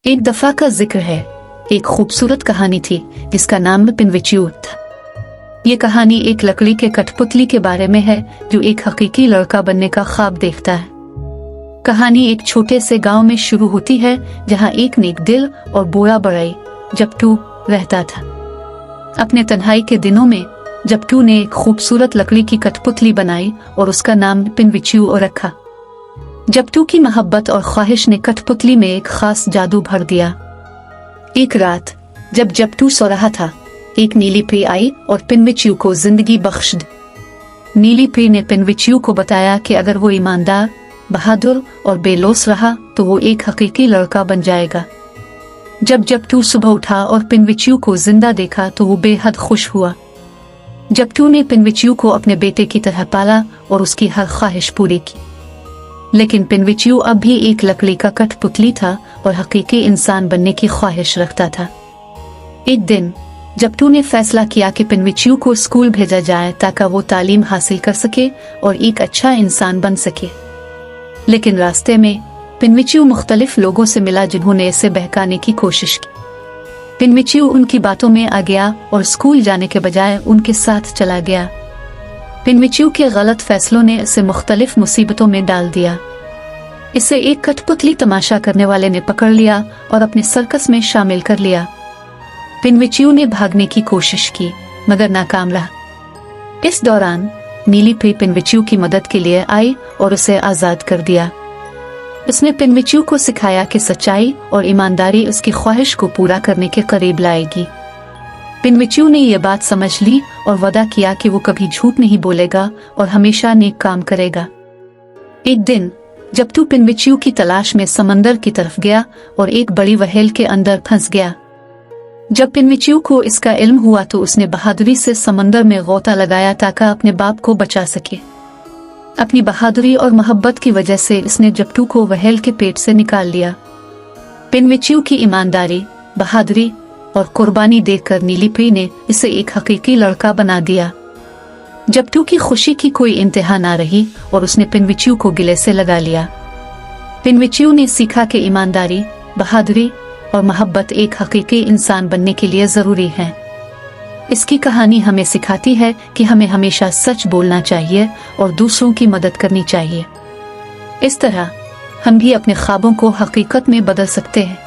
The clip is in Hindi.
एक दफा का जिक्र है, एक खूबसूरत कहानी थी जिसका नाम पिनविचियू था। ये कहानी एक लकड़ी के कठपुतली के बारे में है जो एक हकीकी लड़का बनने का ख्वाब देखता है। कहानी एक छोटे से गांव में शुरू होती है जहां एक नेक दिल और बोरा बड़ाई जपटू रहता था। अपने तन्हाई के दिनों में जपटू ने एक खूबसूरत लकड़ी की कठपुतली बनाई और उसका नाम पिनविचियू रखा। जपटू की मोहब्बत और ख्वाहिश ने कठपुतली में एक खास जादू भर दिया। एक रात जब जपटू सो रहा था, एक नीली परी आई और पिनविचियू को जिंदगी बख्श दी। नीली परी ने पिनविचियू को बताया कि अगर वो ईमानदार, बहादुर और बेलौस रहा तो वो एक हकीकी लड़का बन जाएगा। जब जपटू सुबह उठा और पिनविचियू को जिंदा देखा तो वो बेहद खुश हुआ। जपटू ने पिनविचियू को अपने बेटे की तरह पाला और उसकी हर ख्वाहिश पूरी की। लेकिन पिनविचियू अब भी एक लकड़ी का कठपुतली था और हकीकी इंसान बनने की ख्वाहिश रखता था। एक दिन जपटू ने फैसला किया कि पिनविचियू को स्कूल भेजा जाए ताकि वो तालीम हासिल कर सके और एक अच्छा इंसान बन सके। लेकिन रास्ते में पिनविचियू मुख्तलिफ लोगों से मिला जिन्होंने इसे बहकाने की कोशिश की। पिनविचियू उनकी बातों में आ गया और स्कूल जाने के बजाय उनके साथ चला गया। पिनविचियू के गलत फैसलों ने इसे मुख्तलिफ मुसीबतों में डाल दिया। इसे एक कठपुतली तमाशा करने वाले ने पकड़ लिया और अपने सर्कस में शामिल कर लिया। पिनविचियू ने भागने की कोशिश की मगर नाकाम रहा। इस दौरान नीली परी पिनविचियू की मदद के लिए आई और उसे आजाद कर दिया। उसने पिनविचियू को सिखाया कि सच्चाई और ईमानदारी उसकी ख्वाहिश को पूरा करने के करीब लाएगी। पिनविचियू ने यह बात समझ ली और वादा किया कि वो कभी झूठ नहीं बोलेगा और हमेशा नेक काम करेगा। एक दिन जपटू पिनविचियू की तलाश में समंदर की तरफ गया और एक बड़ी व्हेल के अंदर फंस गया। जब पिनविचियू को इसका इल्म हुआ तो उसने बहादुरी से समंदर में गोता लगाया ताकि अपने बाप को बचा सके। अपनी बहादुरी और मोहब्बत की वजह से इसने जपटू को व्हेल के पेट से निकाल लिया। पिनविचियू की ईमानदारी, बहादुरी और कुर्बानी देखकर नीली परी ने इसे एक हकीकी लड़का बना दिया। जपटू की खुशी की कोई इंतहा ना रही और उसने पिनविचियू को गिले से लगा लिया। पिनविचियू ने सीखा कि ईमानदारी, बहादुरी और मोहब्बत एक हकीकी इंसान बनने के लिए जरूरी है। इसकी कहानी हमें सिखाती है कि हमें हमेशा सच बोलना चाहिए और दूसरों की मदद करनी चाहिए। इस तरह हम भी अपने ख्वाबों को हकीकत में बदल सकते हैं।